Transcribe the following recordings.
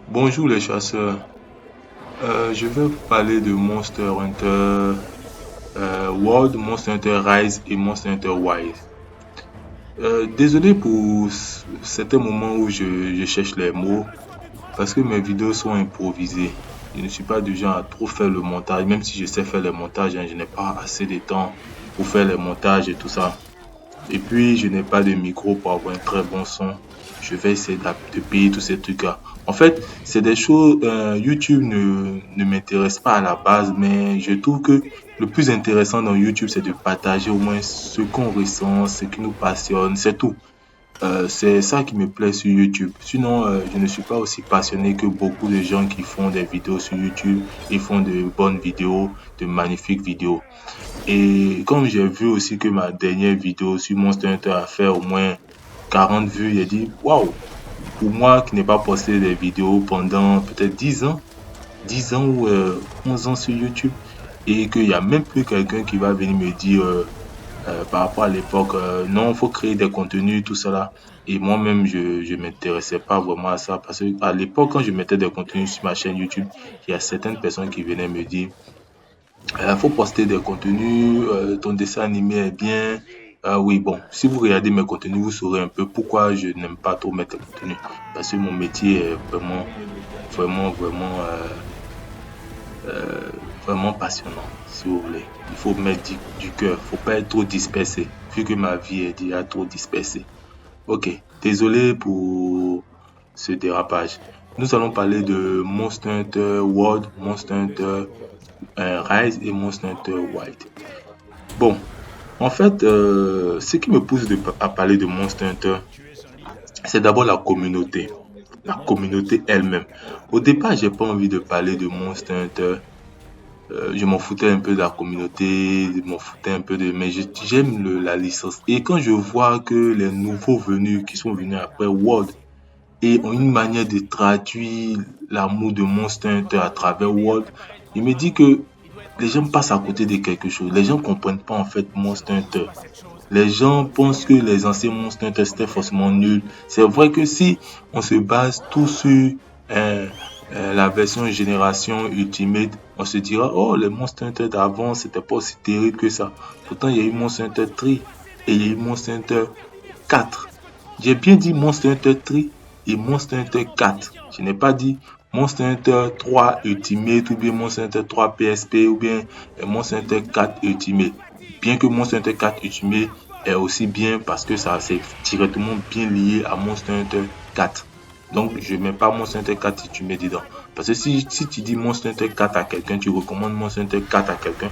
Bonjour les chasseurs. Je vais vous parler de Monster Hunter World, Monster Hunter Rise et Monster Hunter Wilds. Désolé pour certains moments où je cherche les mots parce que mes vidéos sont improvisées. Je ne suis pas du genre à trop faire le montage, même si je sais faire les montages, hein, je n'ai pas assez de temps pour faire les montages et tout ça. Et puis, je n'ai pas de micro pour avoir un très bon son. Je vais essayer de payer tous ces trucs-là. En fait, c'est des choses, YouTube ne m'intéresse pas à la base, mais je trouve que le plus intéressant dans YouTube, c'est de partager au moins ce qu'on ressent, ce qui nous passionne, c'est tout. C'est ça qui me plaît sur YouTube. Sinon, je ne suis pas aussi passionné que beaucoup de gens qui font des vidéos sur YouTube. Ils font de bonnes vidéos, de magnifiques vidéos. Et comme j'ai vu aussi que ma dernière vidéo sur Monster Hunter a fait au moins 40 vues, j'ai dit, waouh, pour moi qui n'ai pas posté des vidéos pendant peut-être 10 ans ou 11 ans sur YouTube, et qu'il y a même plus quelqu'un qui va venir me dire par rapport à l'époque, non, il faut créer des contenus, tout cela. Et moi-même, je m'intéressais pas vraiment à ça parce que à l'époque, quand je mettais des contenus sur ma chaîne YouTube, il y a certaines personnes qui venaient me dire, faut poster des contenus, ton dessin animé est bien. Oui, bon, si vous regardez mes contenus, vous saurez un peu pourquoi je n'aime pas trop mettre des contenus. Parce que mon métier est vraiment, euh, vraiment passionnant, si vous voulez. Il faut mettre du cœur, faut pas être trop dispersé, vu que ma vie est déjà trop dispersée. Ok, désolé pour ce dérapage. Nous allons parler de Monster Hunter World, Monster Hunter Rise et Monster Hunter Wild. Bon, en fait, ce qui me pousse à parler de Monster Hunter, c'est d'abord la communauté elle-même. Au départ, j'ai pas envie de parler de Monster Hunter. Je m'en foutais un peu de la communauté, je m'en foutais un peu de, mais j'aime la licence. Et quand je vois que les nouveaux venus qui sont venus après World et ont une manière de traduire l'amour de Monster Hunter à travers World, je me dis que les gens passent à côté de quelque chose. Les gens comprennent pas en fait Monster Hunter. Les gens pensent que les anciens Monster Hunter c'était forcément nul. C'est vrai que si on se base tout sur euh, la version génération Ultimate, on se dira oh les Monster Hunter d'avant c'était pas aussi terrible que ça. Pourtant il y a eu Monster Hunter 3 et il y a eu Monster Hunter 4. J'ai bien dit Monster Hunter 3 et Monster Hunter 4. Je n'ai pas dit Monster Hunter 3 Ultimate ou bien Monster Hunter 3 PSP ou bien Monster Hunter 4 Ultimate. Bien que Monster Hunter 4 Ultimate est aussi bien parce que ça c'est directement bien lié à Monster Hunter 4. Donc je mets pas Monster Hunter 4 Ultimate dedans. Parce que si tu dis Monster Hunter 4 à quelqu'un, tu recommandes Monster Hunter 4 à quelqu'un,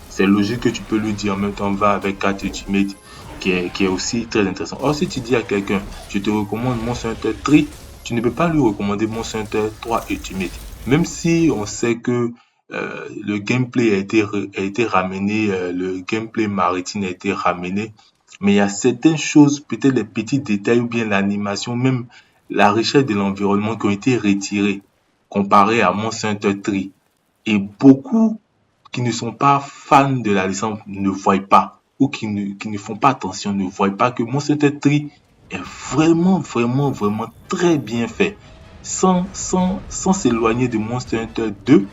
c'est logique que tu peux lui dire en même temps va avec 4 Ultimate qui est aussi très intéressant. Or, si tu dis à quelqu'un, je te recommande Monster Hunter 3, tu ne peux pas lui recommander Monster Hunter 3 Ultimate. Même si on sait que le gameplay a été ramené, le gameplay maritime a été ramené, mais il y a certaines choses, peut-être les petits détails ou bien l'animation, même la richesse de l'environnement qui ont été retirés comparé à Monster Hunter 3. Et beaucoup qui ne sont pas fans de la licence ne voient pas ou qui ne font pas attention, ne voient pas que Monster Hunter 3 est vraiment très bien fait. Sans s'éloigner de Monster Hunter 2,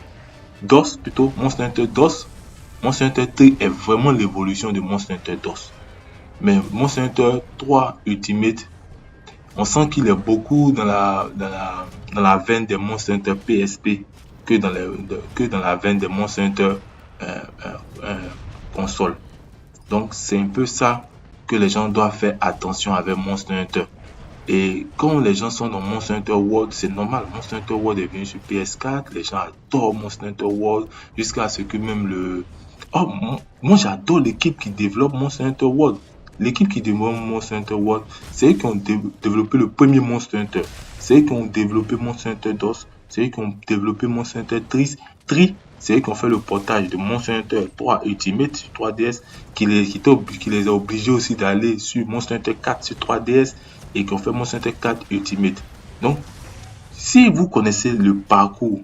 DOS plutôt, Monster Hunter DOS, Monster Hunter 3 est vraiment l'évolution de Monster Hunter DOS. Mais Monster Hunter 3 Ultimate, on sent qu'il est beaucoup dans la veine des Monster Hunter PSP que dans la veine des Monster Hunter euh, euh, euh, console. Donc c'est un peu ça que les gens doivent faire attention avec Monster Hunter. Et quand les gens sont dans Monster Hunter World, c'est normal. Monster Hunter World est venu sur PS4, les gens adorent Monster Hunter World jusqu'à ce que même le... Oh, moi j'adore l'équipe qui développe Monster Hunter World. L'équipe qui développe Monster Hunter World, c'est eux qui ont développé le premier Monster Hunter. C'est eux qui ont développé Monster Hunter DOS. C'est eux qui ont développé Monster Hunter 3. C'est eux qui ont fait le portage de Monster Hunter 3 Ultimate sur 3DS, qui les a obligés aussi d'aller sur Monster Hunter 4 sur 3DS et qui ont fait Monster Hunter 4 Ultimate. Donc, si vous connaissez le parcours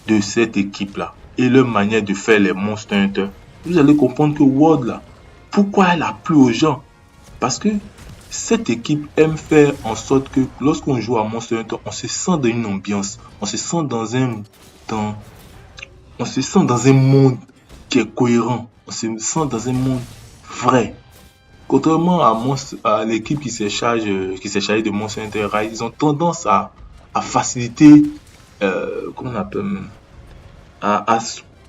de cette équipe-là et leur manière de faire les Monster Hunter, vous allez comprendre que World, là, pourquoi elle a plu aux gens? Parce que Cette équipe aime faire en sorte que lorsqu'on joue à Monster Hunter, on se sent dans une ambiance, dans, on se sent dans un monde qui est cohérent, on se sent dans un monde vrai. Contrairement à l'équipe qui s'est chargée de Monster Hunter Rise, ils ont tendance à faciliter, comment on appelle, à, à,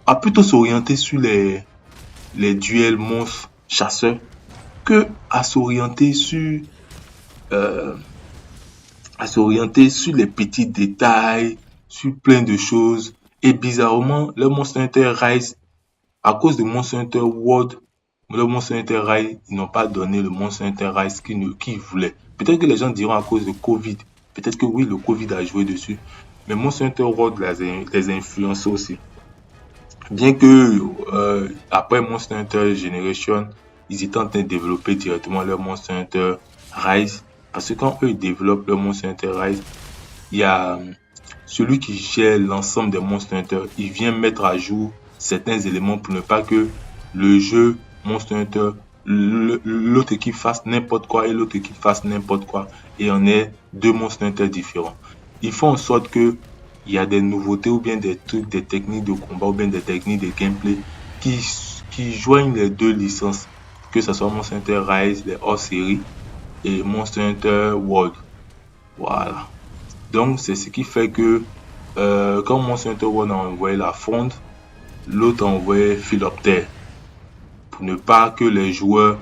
à plutôt s'orienter sur les duels monstres chasseurs que euh, à s'orienter sur les petits détails, sur plein de choses. Et bizarrement, le Monster Hunter Rise, à cause de Monster Hunter World, le Monster Hunter Rise, ils n'ont pas donné le Monster Hunter Rise qu'ils voulaient. Peut-être que les gens diront à cause de Covid. Peut-être que oui, le Covid a joué dessus. Mais Monster Hunter World les a influencés aussi. Bien que après Monster Hunter Generation, ils étaient en train de développer directement leur Monster Hunter Rise. Parce que quand eux ils développent leur Monster Hunter Rise, il y a celui qui gère l'ensemble des Monster Hunter, il vient mettre à jour certains éléments pour ne pas que le jeu Monster Hunter, l'autre équipe fasse n'importe quoi et l'autre équipe fasse n'importe quoi et on ait deux Monster Hunter différents. Ils font en sorte que il y a des nouveautés ou bien des trucs, des techniques de combat ou bien des techniques de gameplay qui, qui joignent les deux licences, que ce soit Monster Hunter Rise, les hors-série et Monster Hunter World. Voilà. Donc, c'est ce qui fait que quand Monster Hunter World a envoyé la fronde, l'autre a envoyé Philopter pour ne pas que les joueurs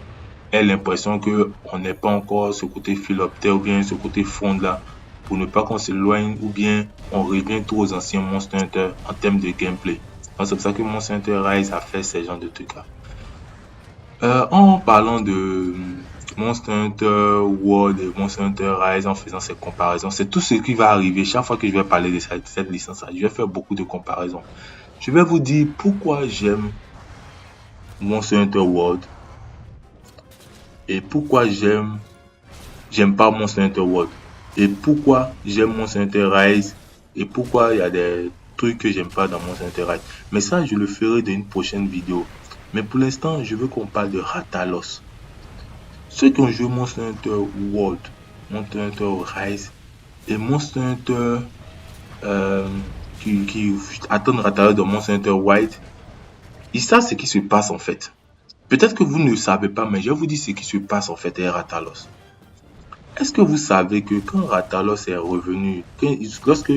aient l'impression que on n'est pas encore ce côté Philopter ou bien ce côté fronde là, pour ne pas qu'on s'éloigne ou bien on revient trop aux anciens Monster Hunter en termes de gameplay. Donc, c'est pour ça que Monster Hunter Rise a fait ce genre de trucs là. En parlant de Monster Hunter World et Monster Hunter Rise, en faisant ces comparaisons, c'est tout ce qui va arriver chaque fois que je vais parler de cette licence-là. Je vais faire beaucoup de comparaisons. Je vais vous dire pourquoi j'aime Monster Hunter World et pourquoi j'aime pas Monster Hunter World et pourquoi j'aime Monster Hunter Rise et pourquoi il y a des trucs que j'aime pas dans Monster Hunter Rise. Mais ça, je le ferai dans une prochaine vidéo. Mais pour l'instant, je veux qu'on parle de Ratalos. Ceux qui ont joué Monster Hunter World, Monster Hunter Rise et Monster Hunter euh, qui attendent Ratalos dans Monster Hunter White, ils savent ce qui se passe en fait. Peut-être que vous ne le savez pas, mais je vais vous dire ce qui se passe en fait avec Ratalos. Est-ce que vous savez que quand Ratalos est revenu, lorsque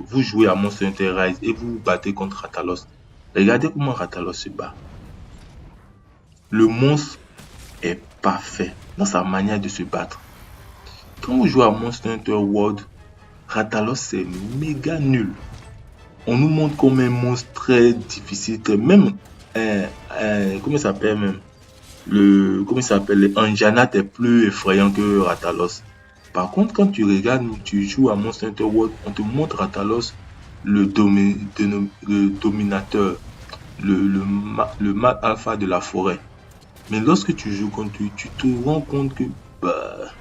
vous jouez à Monster Hunter Rise et vous vous battez contre Ratalos, regardez comment Ratalos se bat. Le monstre est parfait dans sa manière de se battre. Quand vous jouez à Monster Hunter World, Ratalos c'est méga nul. On nous montre comme un monstre très difficile, même comment il s'appelle même comment il s'appelle Anjanat est plus effrayant que Ratalos. Par contre, quand tu regardes, tu joues à Monster Hunter World, on te montre Ratalos le dominateur, le mal alpha de la forêt. Mais lorsque tu joues contre lui, tu te rends compte que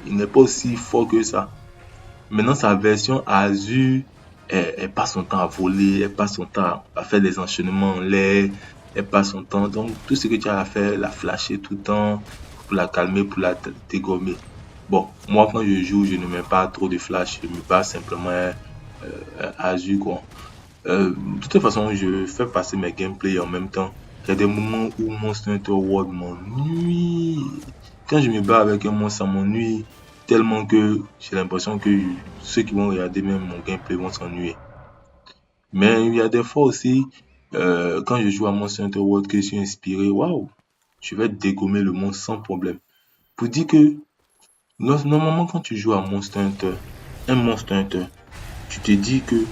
il n'est pas aussi fort que ça. Maintenant, sa version Azure, elle passe son temps à voler, elle passe son temps à faire des enchaînements en l'air, elle passe son temps. Donc, tout ce que tu as à faire, la flasher tout le temps, pour la calmer, pour la dégommer. Bon, moi, quand je joue, je ne mets pas trop de flash, je me bats simplement Azure, quoi. De toute façon, je fais passer mes gameplays en même temps. Il y a des moments où Monster Hunter World m'ennuie. Quand je me bats avec un monstre, ça m'ennuie tellement que j'ai l'impression que ceux qui vont regarder même mon gameplay vont s'ennuyer. Mais il y a des fois aussi, quand je joue à Monster Hunter World, que je suis inspiré, waouh, je vais dégommer le monstre sans problème. Pour dire que normalement, quand tu joues à Monster Hunter, un Monster Hunter, tu te dis que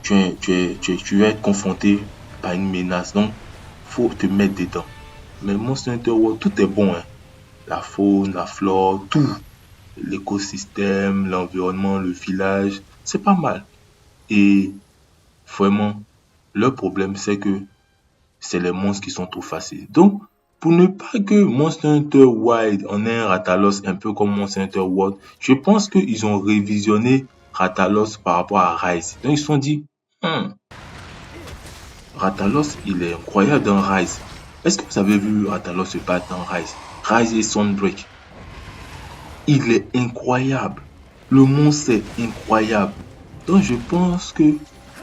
tu vas être confronté par une menace. Donc, faut te mettre dedans. Mais Monster Hunter World, tout est bon, hein. La faune, la flore, tout. L'écosystème, l'environnement, le village, c'est pas mal. Et vraiment, le problème, c'est que c'est les monstres qui sont trop faciles. Donc, pour ne pas que Monster Hunter Wild en ait un Ratalos un peu comme Monster Hunter World, je pense qu'ils ont révisionné Ratalos par rapport à Rise. Donc, ils se sont dit, Ratalos, il est incroyable dans Rise. Est-ce que vous avez vu Ratalos se battre dans Rise? Rise et Sunbreak. il est incroyable. Le monstre est incroyable. Donc je pense que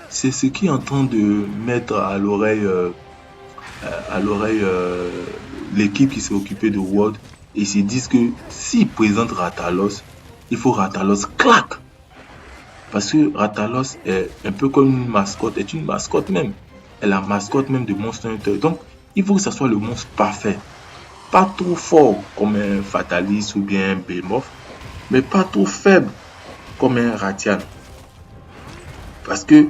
c'est ce qui est en train de mettre à l'oreille l'équipe qui s'est occupée de World. Et ils se disent que s'ils présentent Ratalos, il faut Ratalos clac. Parce que Ratalos est un peu comme une mascotte, est une mascotte même. Elle est la mascotte même de Monster Hunter. Donc il faut que ce soit le monstre parfait. Pas trop fort comme un Fatalis ou bien un Behemoth, mais pas trop faible comme un Ratian. Parce que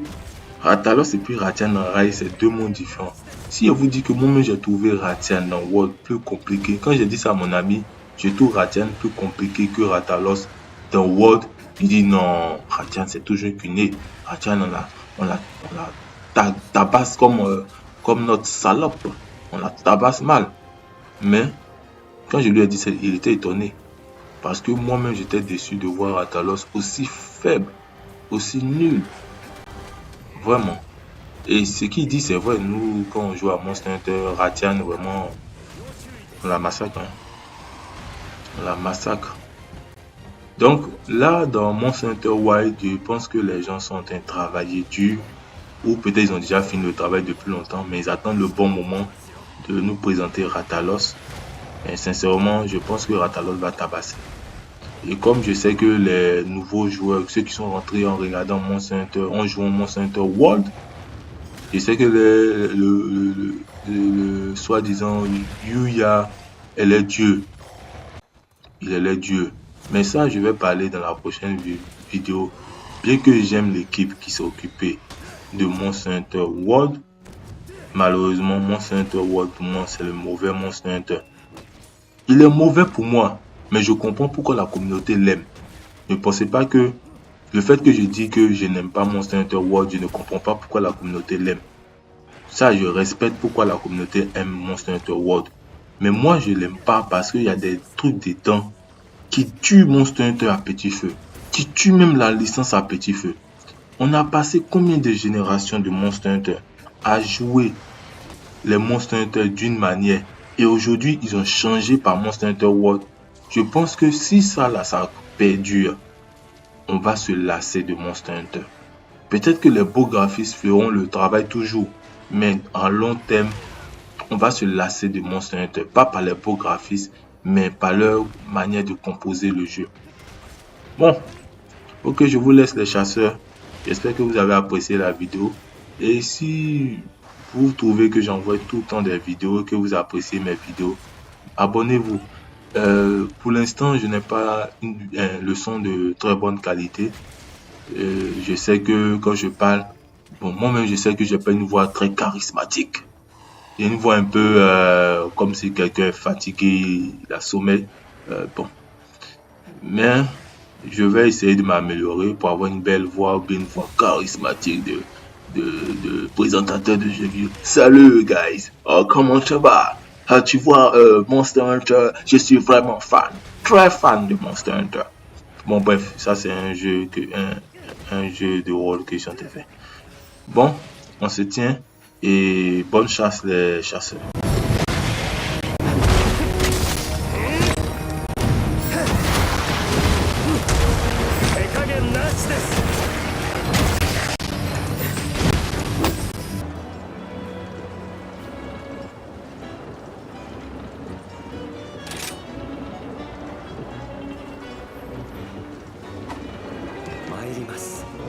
Ratalos et puis Ratian en rail, c'est deux mondes différents. Si je vous dis que moi-même j'ai trouvé Ratian dans World plus compliqué, quand j'ai dit ça à mon ami, je trouve Ratian plus compliqué que Ratalos dans World, il dit non, Ratian c'est toujours qu'une. Ratian on la tabasse comme notre salope. On la tabasse mal. Mais quand je lui ai dit ça, il était étonné. Parce que moi-même j'étais déçu de voir Ratalos aussi faible, aussi nul. Vraiment. Et ce qu'il dit, c'est vrai, nous, quand on joue à Monster Hunter, Ratian, vraiment, on la massacre. Hein. On la massacre. Donc, là, dans Monster Hunter Wild, je pense que les gens sont en train de travailler dur. Ou peut-être ils ont déjà fini le travail depuis longtemps, mais ils attendent le bon moment de nous présenter Ratalos. Et sincèrement, je pense que Ratalos va tabasser. Et comme je sais que les nouveaux joueurs, ceux qui sont rentrés en regardant Monster Hunter, ont joué au Monster Hunter World, je sais que le soi-disant Yuya, elle est Dieu. Il est le Dieu. Mais ça, je vais parler dans la prochaine vidéo. Bien que j'aime l'équipe qui s'est occupée de Monster Hunter World, malheureusement, Monster Hunter World pour moi, c'est le mauvais Monster Hunter. Il est mauvais pour moi, mais je comprends pourquoi la communauté l'aime. Ne pensez pas que le fait que je dis que je n'aime pas Monster Hunter World, je ne comprends pas pourquoi la communauté l'aime. Ça, je respecte pourquoi la communauté aime Monster Hunter World. Mais moi, je l'aime pas parce qu'il y a des trucs dedans qui tuent Monster Hunter à petit feu. Qui tuent même la licence à petit feu. On a passé combien de générations de Monster Hunter à jouer les Monster Hunter d'une manière. Et aujourd'hui, ils ont changé par Monster Hunter World. Je pense que si ça perdure, on va se lasser de Monster Hunter. Peut-être que les beaux graphismes feront le travail toujours. Mais en long terme, on va se lasser de Monster Hunter. Pas par les beaux graphismes, mais par leur manière de composer le jeu. Bon, ok, je vous laisse les chasseurs. J'espère que vous avez apprécié la vidéo. Et si vous trouvez que j'envoie tout le temps des vidéos, que vous appréciez mes vidéos, abonnez-vous. Pour l'instant, je n'ai pas le son de très bonne qualité. Je sais que quand je parle, bon, moi-même, je sais que j'ai pas une voix très charismatique. J'ai une voix un peu comme si quelqu'un est fatigué, il a sommeil. Bon, mais je vais essayer de m'améliorer pour avoir une belle voix ou bien une voix charismatique de présentateur de jeux vidéo. Salut guys, oh, comment ça va? Ah, tu vois Monster Hunter, je suis vraiment fan, très fan de Monster Hunter. Bon bref, ça c'est un jeu un jeu de rôle que je suis en train de faire. Bon, on se tient et bonne chasse les chasseurs.